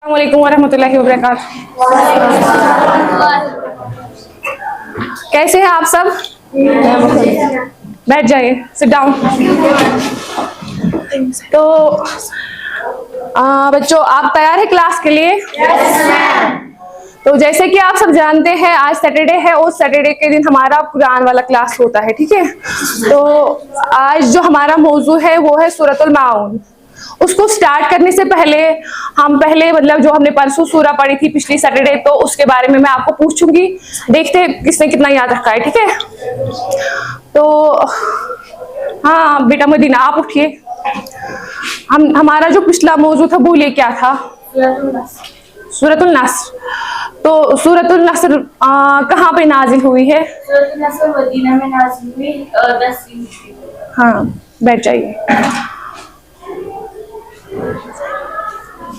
अस्सलामुअलैकुम वरहमतुल्लाहि वबरकातुहू। कैसे हैं आप सब? बैठ जाइए, सिट डाउन। तो बच्चों, आप तैयार हैं क्लास के लिए? तो जैसे कि आप सब जानते हैं, आज सैटरडे है और सैटरडे के दिन हमारा कुरान वाला क्लास होता है, ठीक है। तो आज जो हमारा मौजू है वो है सूरतुल माऊन। उसको स्टार्ट करने से पहले हम मतलब जो हमने परसों सूरा पढ़ी थी पिछली सैटरडे, तो उसके बारे में मैं आपको पूछूंगी, देखते हैं किसने कितना याद रखा है, ठीक है। तो हाँ बेटा मदीना, आप उठिए। हमारा जो पिछला मौजू था वो ये क्या था? सूरतुल नस्र। तो सूरतुल नस्र कहाँ पे नाजिल हुई है? सूरतुल नस्र मदीना में नाजिल हुई 10 हाँ, बैठ जाइए।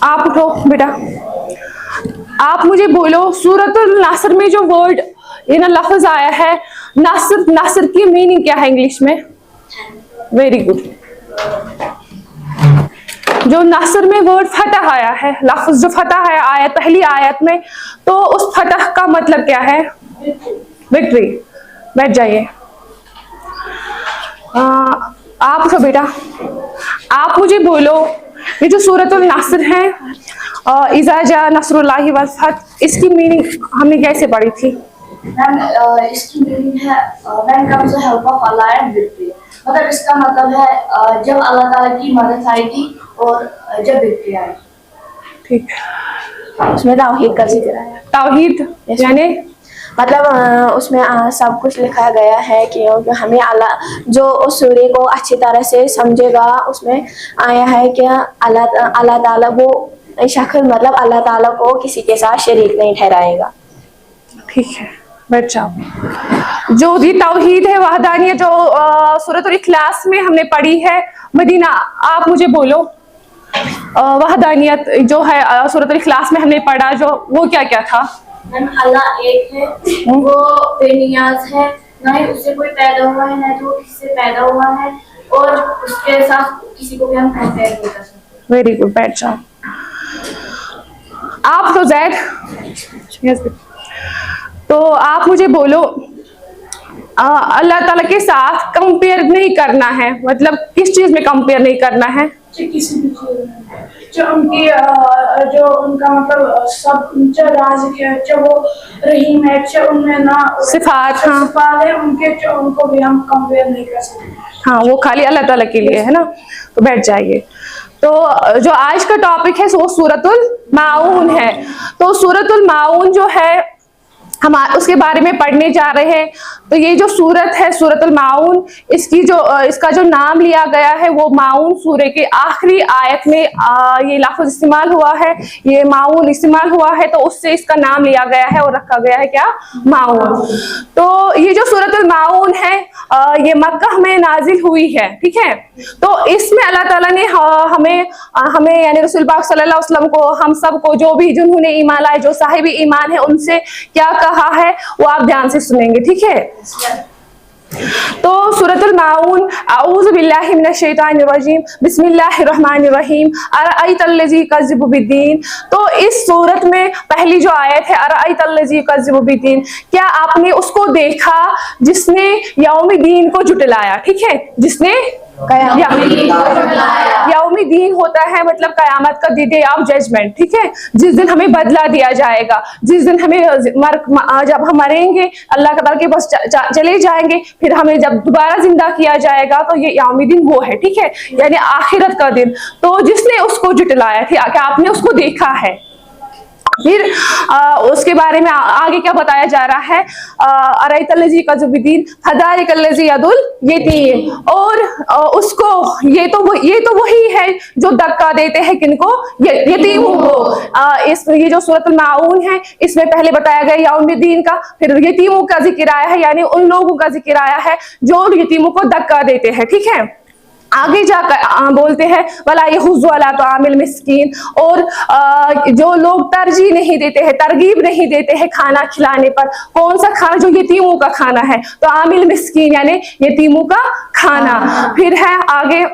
आप उठो बेटा, आप मुझे बोलो सूरतुल नस्र में जो वर्ड ये ना लफ्ज आया है नस्र, नस्र की मीनिंग क्या है इंग्लिश में? Very good. जो नस्र में वर्ड फतह आया है, लफ्ज जो फतह है आयत पहली आयत में, तो उस फतह का मतलब क्या है? विक्ट्री। बैठ जाइए। आप उठो बेटा, आप मुझे बोलो ये जो सूरतुल नस्र है इज़ा जा नस्रुल्लाहि वल फतह, इसकी मीनिंग हमने कैसे पढ़ी थी? इसकी मीनिंग है when comes the help of Allah and victory. मतलब इसका मतलब है जब अल्लाह ताला की मदद आएगी और जब विक्ट्री आएगी। ठीक। उसमें तौहीद का जिक्र आया। तौहीद यानी मतलब उसमें सब कुछ लिखा गया है कि हमें अल्लाह जो उस सूर्य को अच्छी तरह से समझेगा, उसमें आया है कि अल्लाह ताला वो शख्स मतलब अल्लाह ताला को किसी के साथ शरीक नहीं ठहराएगा। ठीक है, बैठ जाओ। जो भी तौहीद है वहदानियत जो सूरतुल इखलास में हमने पढ़ी है, मदीना आप मुझे बोलो वहदानियत जो है सूरतुल इखलास में हमने पढ़ा जो वो क्या क्या था? अल्लाह एक है, वो बेनियाज है, ना ही उससे कोई पैदा हुआ है ना तो किसी से पैदा हुआ है, और उसके साथ किसी को भी हम कंपेयर नहीं कर सकते। वेरी गुड, बैठ जाओ। आप तो जैद, तो आप मुझे बोलो अल्लाह ताला के साथ कंपेयर नहीं करना है, मतलब किस चीज में कंपेयर नहीं करना है? किसी भी चीज जो उनकी जो उनका मतलब सब जो राज़िक है, जो वो रहीम है, जो उनमें ना सिफात, हाँ सिफात है उनके, जो उनको भी हम कंपेयर नहीं कर सकते। हाँ, वो खाली अल्लाह ताला के लिए है ना। तो बैठ जाइए। तो जो आज का टॉपिक है वो सूरतुल माऊन है। तो सूरतुल माऊन जो है हम उसके बारे में पढ़ने जा रहे हैं। तो ये जो सूरत है सूरतुल माऊन, इसका जो नाम लिया गया है वो माऊन सूरे के आखिरी आयत में ये लफ्ज इस्तेमाल हुआ है, ये माऊन इस्तेमाल हुआ है, तो उससे इसका नाम लिया गया है और रखा गया है क्या? माऊन। तो ये जो सूरतुल माऊन है ये मक्का में नाजिल हुई है, ठीक है। तो इसमें अल्लाह ताला ने हमें यानी रसूल पाक सल्लल्लाहु अलैहि वसल्लम को, हम सब को, जो भी जिन्होंने ईमान लाए, जो साहिब ईमान है, उनसे क्या कहा है वो आप ध्यान से सुनेंगे, ठीक है। तो सूरतुल माऊन, अऊज़ु बिल्लाहि मिनश शैतानिर रजीम, बिस्मिल्लाहिर रहमानिर रहीम, अरअयतल्लज़ी युकज़्ज़िबु बिद्दीन। तो इस सूरत में पहली जो आयत है अरअयतल्लज़ी युकज़्ज़िबु बिद्दीन, क्या आपने उसको देखा जिसने यौमिद्दीन को जुटलाया, ठीक है, जिसने यौमिद्दीन होता है मतलब कयामत का डे ऑफ जजमेंट, ठीक है, जिस दिन हमें बदला दिया जाएगा, जिस दिन हमें जब हम मरेंगे अल्लाह ताला के पास चले जाएंगे, फिर हमें जब दोबारा जिंदा किया जाएगा, तो ये यौमिद्दीन वो है, ठीक है, यानी आखिरत का दिन। तो जिसने उसको जुटलाया थी, क्या आपने उसको देखा है? फिर उसके बारे में आगे क्या बताया जा रहा है? अरअयतल्लज़ी युकज़्ज़िबु बिद्दीन फ़ज़ालिकल्लज़ी यदुल यतीम, और उसको ये तो वही है जो धक्का देते हैं किनको? यतीमों को। ये जो सूरतुल माऊन है इसमें पहले बताया गया यौमिद्दीन का, फिर यतीमों का जिक्र आया है, यानी उन लोगों का जिक्र आया है जो यतीमों को धक्का देते हैं, ठीक है। आगे जाकर बोलते हैं वला यहुज़्ज़ु अला तआमिल मिस्कीन, और जो लोग तरजीह नहीं देते हैं, तरगीब नहीं देते हैं खाना खिलाने पर। कौन सा खाना? जो यतीमों का खाना है, तो आमिल मिस्कीन यानी यतीमों का खाना। फिर है आगे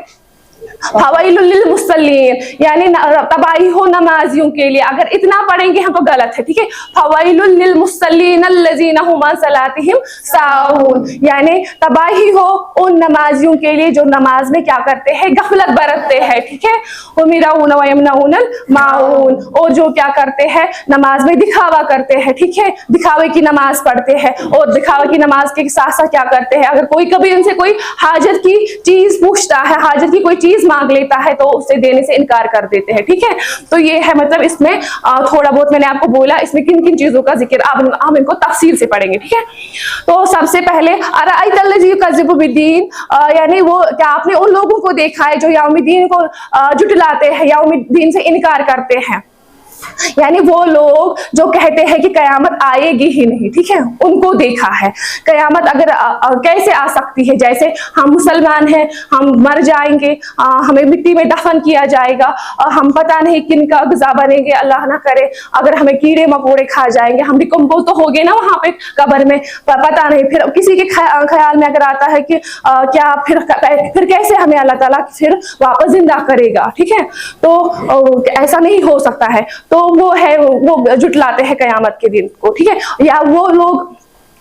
फवाइलुल लिल मुसल्लीन, यानी तबाही हो नमाजियों के लिए। अगर इतना पढ़ेंगे हम तो गलत है, ठीक है। फवाइलुल लिल मुसल्लीन अल्लज़ीना हुम अन सलातिहिम साहून, यानी तबाही हो उन नमाजियों के लिए जो नमाज में क्या करते हैं, गफलत बरतते हैं, ठीक है। उमिराउन व यमनउनल माऊन, और जो क्या करते हैं नमाज में दिखावा करते हैं, ठीक है, दिखावे की नमाज पढ़ते हैं और दिखावे की नमाज के साथ साथ क्या करते हैं, अगर कोई कभी उनसे कोई हाजत की चीज पूछता है, हाजत की कोई चीज मांग लेता है तो उससे देने से इनकार कर देते हैं, ठीक है। तो ये है मतलब इसमें थोड़ा बहुत मैंने आपको बोला इसमें किन किन चीजों का जिक्र, अब हम इनको तफसील से पढ़ेंगे, ठीक है। तो सबसे पहले अराअयतल्लज़ी युकज़्ज़िबु बिद्दीन, यानी वो क्या आपने उन लोगों को देखा है जो यौमुद्दीन को जुटलाते हैं, यौमुद्दीन से इनकार करते हैं, यानी वो लोग जो कहते हैं कि कयामत आएगी ही नहीं, ठीक है, उनको देखा है। कयामत अगर कैसे आ सकती है, जैसे हम मुसलमान हैं, हम मर जाएंगे, हमें मिट्टी में दफन किया जाएगा, हम पता नहीं किन का ग़िज़ा बनेंगे, अल्लाह ना करे, अगर हमें कीड़े मकोड़े खा जाएंगे, हम डिकम्पोज तो हो गए ना वहां पे कब्र में, पता नहीं। फिर किसी के ख्याल में अगर आता है कि क्या फिर कैसे हमें अल्लाह ताला फिर वापस जिंदा करेगा, ठीक है, तो ऐसा नहीं हो सकता है। तो वो है, वो जुटलाते हैं कयामत के दिन को, ठीक है। या वो लोग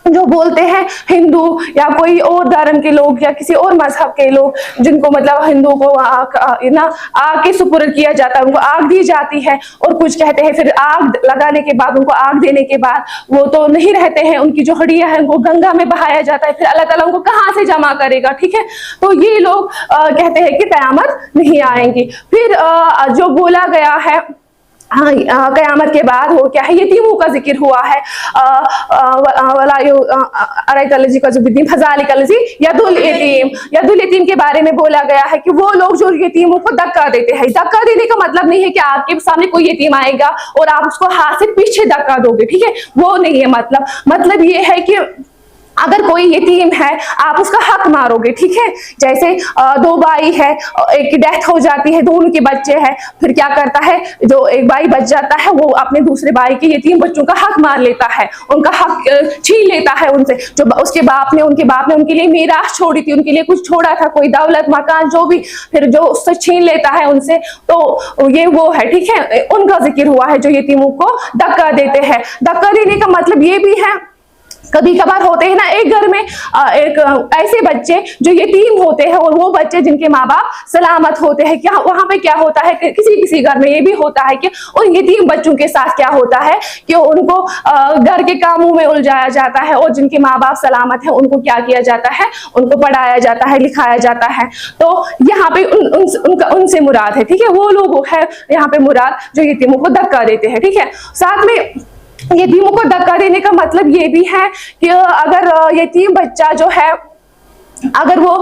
जो बोलते हैं हिंदू या कोई और धर्म के लोग या किसी और मजहब के लोग, जिनको मतलब हिंदू को आग के सुपुर्द किया जाता है, उनको आग दी जाती है, और कुछ कहते हैं फिर आग लगाने के बाद, उनको आग देने के बाद वो तो नहीं रहते हैं, उनकी जो हड्डियां हैं उनको गंगा में बहाया जाता है, फिर अल्लाह ताला उनको कहाँ से जमा करेगा, ठीक है। तो ये लोग कहते हैं कि कयामत नहीं आएंगी। फिर जो बोला गया है कयामत के बाद वो क्या है, यतीमों का जिक्र हुआ है, यदुल यतीम के बारे में बोला गया है कि वो लोग जो यतीमों को धक्का देते हैं। धक्का देने का मतलब नहीं है कि आपके सामने कोई यतीम आएगा और आप उसको हाथ से पीछे धक्का दोगे, ठीक है, वो नहीं है मतलब ये है कि अगर कोई यतीम है आप उसका हक मारोगे, ठीक है। जैसे दो भाई है, एक की डेथ हो जाती है, दोनों के बच्चे हैं, फिर क्या करता है, जो एक भाई बच जाता है वो अपने दूसरे भाई के यतीम बच्चों का हक मार लेता है, उनका हक छीन लेता है उनसे, जो उसके बाप ने उनके लिए मीरास छोड़ी थी, उनके लिए कुछ छोड़ा था, कोई दौलत मकान जो भी, फिर जो उससे छीन लेता है उनसे, तो ये वो है, ठीक है, उनका जिक्र हुआ है जो यतीमों को धक्का देते हैं। धक्का देने का मतलब ये भी है, कभी कभार होते हैं ना एक घर में एक ऐसे बच्चे जो यतीम होते हैं और वो बच्चे जिनके माँ बाप सलामत होते हैं, क्या वहां पे क्या होता है, किसी घर में ये भी होता है कि उन यतीम बच्चों के साथ क्या होता है कि उनको घर के कामों में उलझाया जाता है, और जिनके माँ बाप सलामत है उनको क्या किया जाता है, उनको पढ़ाया जाता है, लिखाया जाता है। तो यहाँ पे उनसे मुराद है, ठीक है, वो लोग है यहाँ पे मुराद जो यतीमों को धक्का देते हैं, ठीक है। साथ में यतीमों को धक्का देने का मतलब ये भी है कि अगर यतीम बच्चा जो है, अगर वो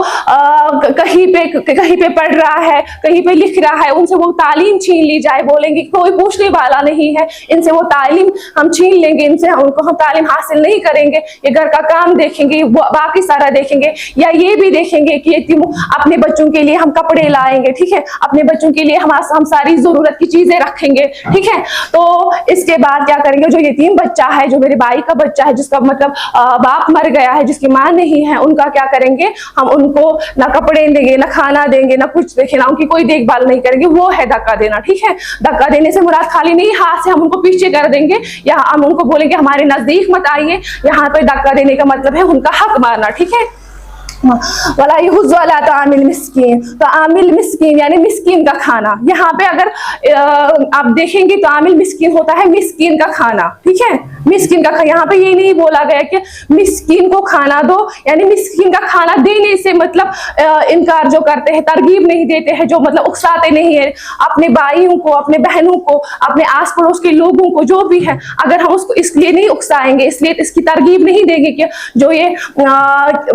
कहीं पे पढ़ रहा है, कहीं पे लिख रहा है, उनसे वो तालीम छीन ली जाए, बोलेंगे कोई पूछने वाला नहीं है, इनसे वो तालीम हम छीन लेंगे, इनसे उनको हम तालीम हासिल नहीं करेंगे, ये घर का काम देखेंगे, बाकी सारा देखेंगे, या ये भी देखेंगे कि अपने बच्चों के लिए हम कपड़े लाएंगे, ठीक है, अपने बच्चों के लिए हम सारी जरूरत की चीजें रखेंगे, ठीक है। तो इसके बाद क्या करेंगे, जो यतीम बच्चा है, जो मेरे भाई का बच्चा है, जिसका मतलब बाप मर गया है, जिसकी माँ नहीं है, उनका क्या करेंगे, हम उनको ना कपड़े देंगे, ना खाना देंगे, ना कुछ देखें, ना उनकी कोई देखभाल नहीं करेंगे, वो है धक्का देना, ठीक है। धक्का देने से मुराद खाली नहीं हाथ से हम उनको पीछे कर देंगे या हम उनको बोलेंगे हमारे नजदीक मत आइए, यहाँ पे धक्का देने का मतलब है उनका हक मारना, ठीक है। वला युहुज़्ज़ु अला तामिल मिस्कीन, तो आमिल मिस्कीन यानी मिस्कीन का खाना। यहाँ पे अगर आप देखेंगे तो आमिल मिस्कीन होता है मिस्कीन का खाना, ठीक है, मिस्कीन का। यहाँ पे ये नहीं बोला गया कि मिस्कीन को खाना दो, यानी मिस्कीन का खाना देने से मतलब इनकार जो करते हैं, तरगीब नहीं देते हैं, जो मतलब उकसाते नहीं है अपने भाइयों को, अपने बहनों को, अपने आस पड़ोस के लोगों को, जो भी है, अगर हम उसको इसलिए नहीं उकसाएंगे, इसलिए इसकी तरगीब नहीं देंगे कि जो ये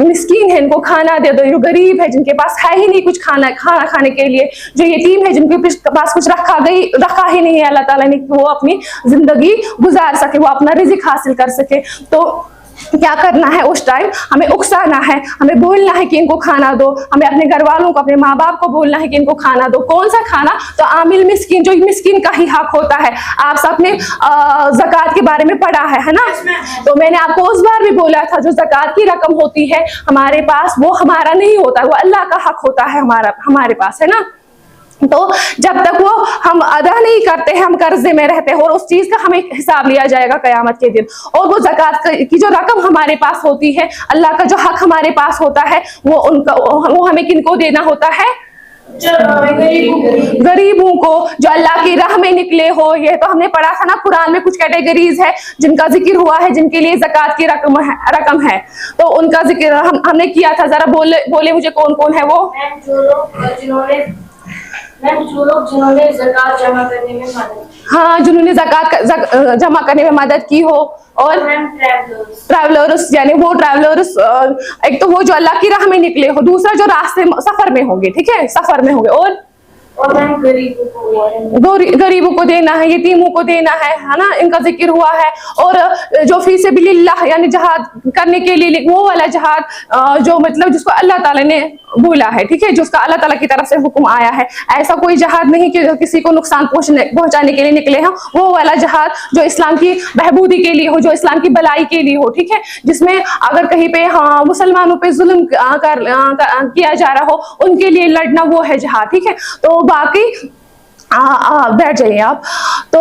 मिस्कीन है इनको खाना दे दो, जो गरीब है, जिनके पास है ही नहीं कुछ खाना खाने के लिए, जो यतीम है, जिनके पास कुछ रखा ही नहीं है अल्लाह ताला ने, वो अपनी जिंदगी गुजार सके, वो अपना रिज़्क हासिल कर सके। तो क्या करना है, उस टाइम हमें उकसाना है, हमें बोलना है कि इनको खाना दो, हमें अपने घर वालों को, अपने माँ बाप को बोलना है कि इनको खाना दो। कौन सा खाना, तो आमिल मिस्कीन, जो मिस्कीन का ही हक होता है। आप सबने ज़कात के बारे में पढ़ा है ना, तो मैंने आपको उस बार भी बोला था, जो ज़कात की रकम होती है हमारे पास, वो हमारा नहीं होता, वो अल्लाह का हक होता है हमारे पास, है ना। तो जब तक वो हम अदा नहीं करते हैं, हम कर्जे में रहते हैं और उस चीज का हमें हिसाब लिया जाएगा कयामत के दिन। और वो ज़कात की जो रकम हमारे पास होती है, अल्लाह का जो हक हमारे पास होता है, वो हमें किनको देना होता है? गरीबों को, जो अल्लाह की राह में निकले हो। ये तो हमने पढ़ा था ना, कुरान में कुछ कैटेगरीज है जिनका जिक्र हुआ है, जिनके लिए ज़कात की रकम है, तो उनका जिक्र हमने किया था। जरा बोले मुझे कौन कौन है वो? जिन्होंने ज़कात जमा करने में मदद, हाँ, जिन्होंने ज़कात जमा करने में मदद की हो। और ट्रैवलर्स, यानी वो ट्रैवलर्स, एक तो वो जो अल्लाह की राह में निकले हो, दूसरा जो रास्ते सफर में होंगे, ठीक है, सफर में होंगे। और गरीबों को देना है, यतीमों को देना है ना, इनका जिक्र हुआ है। और जो फी सबिलिल्लाह यानी जहाद करने के लिए, वो वाला जहाद जो मतलब जिसको अल्लाह ताला ने बोला है, ठीक है, जिसका अल्लाह ताला की तरफ से हुक्म आया है। ऐसा कोई जहाद नहीं कि किसी को नुकसान पहुंचाने के लिए निकले हैं, वो वाला जहाद जो इस्लाम की बहबूदी के लिए हो, जो इस्लाम की भलाई के लिए हो, ठीक है, जिसमें अगर कहीं पे हाँ मुसलमानों पे जुल्म किया जा रहा हो, उनके लिए लड़ना, वो है जहाद, ठीक है। तो बाकी बैठ जाइए आप। तो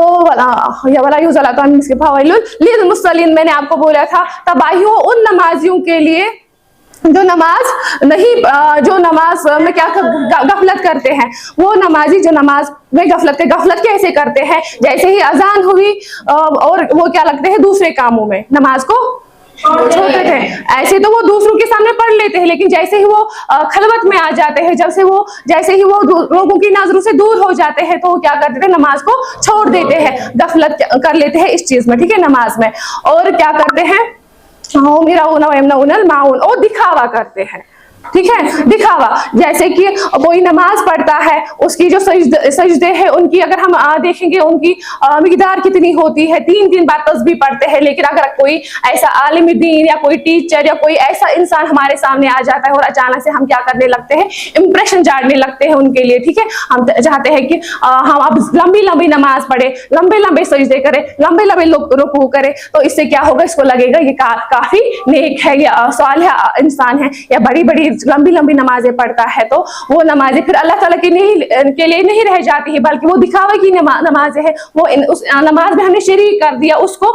मैंने आपको बोला था तबाहियों उन नमाजियों के लिए जो नमाज नहीं, जो नमाज में क्या गफलत करते हैं, वो नमाजी जो नमाज में गफलत कैसे करते हैं? जैसे ही अजान हुई और वो क्या लगते हैं दूसरे कामों में, नमाज को छोड़ते थे। ऐसे तो वो दूसरों के सामने पढ़ लेते हैं, लेकिन जैसे ही वो खलवत में आ जाते हैं, जैसे ही वो लोगों की नजरों से दूर हो जाते हैं, तो वो क्या करते थे? नमाज को छोड़ देते हैं, गफलत कर लेते हैं इस चीज में, ठीक है, नमाज में। और क्या करते हैं? और दिखावा करते हैं, ठीक है, दिखावा। जैसे कि कोई नमाज पढ़ता है, उसकी जो सजदे हैं उनकी अगर हम देखेंगे उनकी मिकदार कितनी होती है, 3 बार तस्बीह पढ़ते हैं। लेकिन अगर कोई ऐसा आलिम दीन या कोई टीचर या कोई ऐसा इंसान हमारे सामने आ जाता है और अचानक से हम क्या करने लगते हैं? इंप्रेशन झाड़ने लगते हैं उनके लिए, ठीक है। हम चाहते हैं कि हम अब लंबी नमाज पढ़े, लंबे सजदे करें, लंबे रुकू करें, तो इससे क्या होगा? इसको लगेगा ये काफी नेक है या सालिह इंसान है या बड़ी लंबी नमाजें पढ़ता है। तो वो नमाजें फिर अल्लाह ताला के लिए नहीं रह जाती है, बल्कि वो दिखावे की नमाजें है। वो उस नमाज में हमने शरीक कर दिया उसको,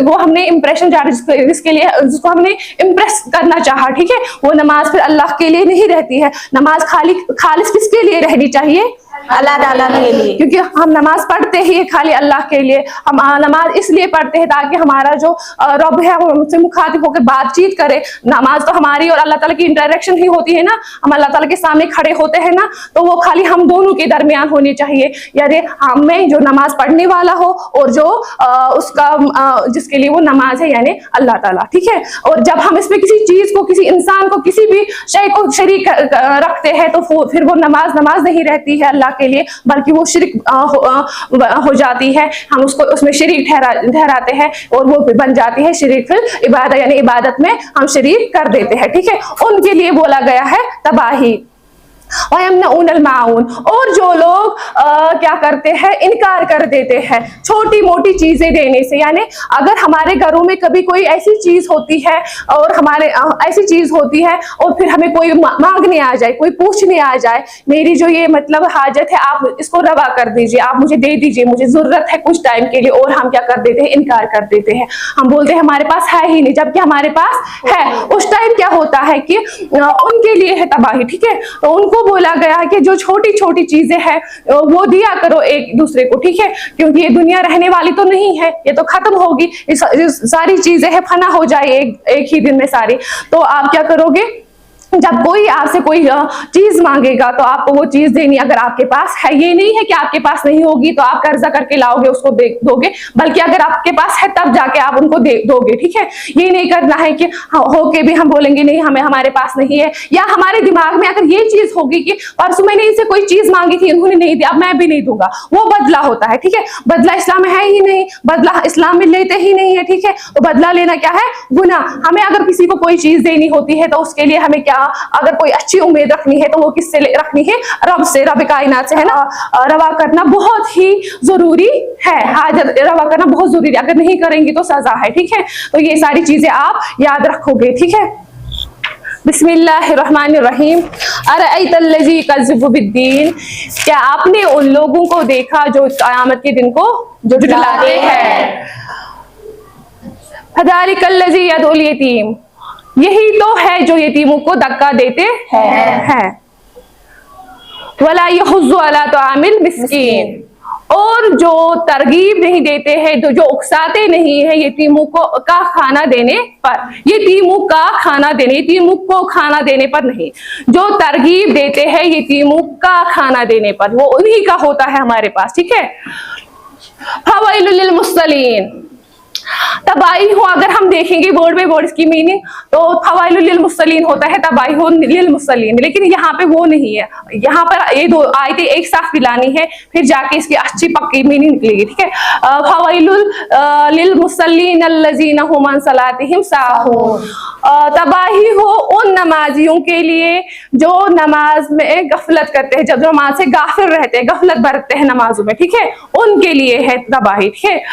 वो हमने इंप्रेशन जिसको हमने इम्प्रेस करना चाहा, ठीक है। वो नमाज फिर अल्लाह के लिए नहीं रहती है। नमाज खालिस किसके लिए रहनी चाहिए? अल्लाह ताला के लिए, क्योंकि हम नमाज पढ़ते ही खाली अल्लाह के लिए। हम नमाज इसलिए पढ़ते हैं ताकि हमारा जो रब है वो हमसे मुखातिब होकर बातचीत करे। नमाज तो हमारी और अल्लाह ताला की इंटरेक्शन ही होती है ना, हम अल्लाह ताला के सामने खड़े होते हैं ना, तो वो खाली हम दोनों के दरमियान होनी चाहिए। यानी हमें जो नमाज पढ़ने वाला हो और जो उसका जिसके लिए वो नमाज है, यानी अल्लाह ताला, ठीक है। और जब हम इसमें किसी चीज को, किसी इंसान को, किसी भी शय को शरीक रखते हैं, तो फिर वो नमाज नहीं रहती है अल्लाह के लिए, बल्कि वो शिरक हो जाती है। हम उसको उसमें शरीक ठहराते हैं और वो बन जाती है शिरक, फिर इबादत, यानी इबादत में हम शरीक कर देते हैं, ठीक है। उनके लिए बोला गया है तबाही। और जो लोग क्या करते हैं? इनकार कर देते हैं छोटी मोटी चीजें देने से। यानी अगर हमारे घरों में कभी कोई ऐसी चीज होती है और फिर हमें कोई मांगने आ जाए, कोई पूछने आ जाए, मेरी जो ये मतलब हाजत है आप इसको रवा कर दीजिए, आप मुझे दे दीजिए, मुझे जरूरत है कुछ टाइम के लिए, और हम क्या कर देते हैं? इनकार कर देते हैं। हम बोलते हैं हमारे पास है ही नहीं, जबकि हमारे पास है। उस टाइम क्या होता है कि उनके लिए है तबाही, ठीक है। तो उनको बोला गया है कि जो छोटी चीजें हैं वो दिया करो एक दूसरे को, ठीक है, क्योंकि ये दुनिया रहने वाली तो नहीं है, ये तो खत्म होगी, सारी चीजें है फना हो जाए एक ही दिन में सारी। तो आप क्या करोगे? जब कोई आपसे कोई चीज मांगेगा तो आपको वो चीज देनी, अगर आपके पास है, ये नहीं है कि आपके पास नहीं होगी तो आप कर्जा करके लाओगे उसको दोगे, बल्कि अगर आपके पास है तब जाके आप उनको दोगे, ठीक है। ये नहीं करना है कि होके भी हम बोलेंगे नहीं हमारे पास नहीं है, या हमारे दिमाग में अगर ये चीज होगी कि परसों मैंने इनसे कोई चीज मांगी थी, इन्होंने नहीं दिया, अब मैं भी नहीं दूंगा, वो बदला होता है, ठीक है। बदला इस्लाम में है ही नहीं, बदला इस्लाम में लेते ही नहीं है, ठीक है। तो बदला लेना क्या है? गुनाह। हमें अगर किसी को कोई चीज देनी होती है तो उसके लिए हमें क्या, अगर कोई अच्छी उम्मीद रखनी है तो वो किससे रखनी है? रब से, रब कायनात से, है ना। रवा करना बहुत ही जरूरी है, हाजत रवा करना बहुत जरूरी है, अगर नहीं करेंगे तो सजा है, ठीक है। तो ये सारी चीजें आप याद रखोगे, ठीक है। बिस्मिल्लाहिर्रहमानिर्रहीम। अरअयतल्लज़ी युकज़्ज़िबु बिद्दीन, क्या आपने उन लोगों को देखा जो क़यामत के दिन को झुठलाते हैं। फ़ज़ालिकल्लज़ी यदउल यतीम, यही तो है जो यतीमों को धक्का देते हैं। वला यहुज़्ज़ु अला तआमिल मिस्कीन, और जो तरगीब नहीं देते हैं, तो जो उकसाते नहीं है यतीमों को का खाना देने पर, यतीमों का खाना देने, यतीमों को खाना देने पर नहीं, जो तरगीब देते हैं यतीमों का खाना देने पर, वो उन्हीं का होता है हमारे पास। ठीक है। फवैलुल लिल मुसल्लीन, तबाही हो, अगर हम देखेंगे वर्ड बाय वर्ड इसकी मीनिंग, तो फवैलुल लिल मुसल्लीन होता है तबाही हो लिल मुसल्लीन, लेकिन यहाँ पे वो नहीं है। यहाँ पर ये दो आयतें एक साथ मिलानी है, फिर जाके इसकी अच्छी पक्की मीनिंग निकलेगी। ठीक है। फवैलुल लिल मुसल्लीन अल्लज़ीना हुम अन सलातिहिम साहून, तबाही हो उन नमाजियों के लिए जो नमाज में गफलत करते हैं, जब नमाज से गाफिल रहते हैं, गफलत बरतते हैं नमाजों में। ठीक है, उनके लिए है तबाही। ठीक है।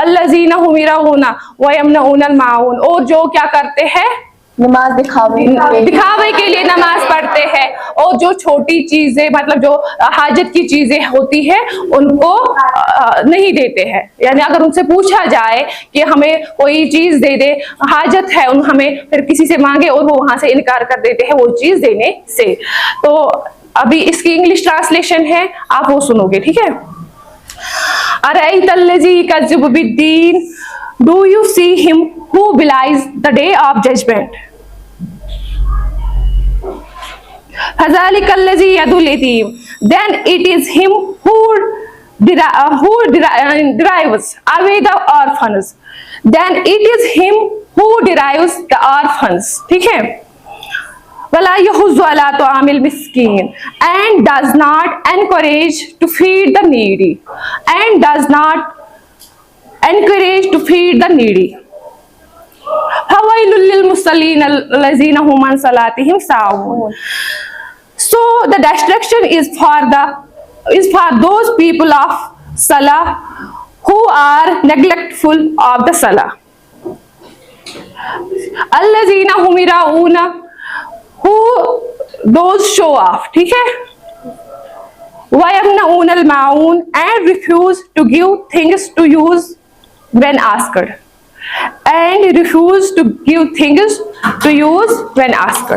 अल्लज़ीना हुम यराऊना व यमनऊनल माऊन, और जो क्या करते हैं, नमाज दिखावे के लिए नमाज पढ़ते हैं, और जो छोटी चीजें मतलब जो हाजत की चीजें होती है उनको नहीं देते हैं। यानी अगर उनसे पूछा जाए कि हमें कोई चीज दे दे, हाजत है उन हमें, फिर किसी से मांगे और वो वहां से इनकार कर देते हैं वो चीज देने से। तो अभी इसकी इंग्लिश ट्रांसलेशन है, आप वो सुनोगे। ठीक है। अरअयतल्लज़ी युकज़्ज़िबु बिद्दीन, do you see him who belies the day of judgment? फ़ज़ालिकल्लज़ी यदुल यतीम, then it is him who derives away the orphans, then it is him who derives the orphans. ठीक है। वला यहुज़्ज़ु अला तआमिल मिस्कीन, and does not encourage to feed the needy, and does not encourage to feed the needy. Fawailul lil musallin allazina hum an salatihim sahun. So the destruction is for those people of salah who are neglectful of the salah. Allazina hum yarauna, who those show off. ठीक है। वयमनऊन अल माऊन, and refuse to give things to use when asked, and refuse to give things to use when asked.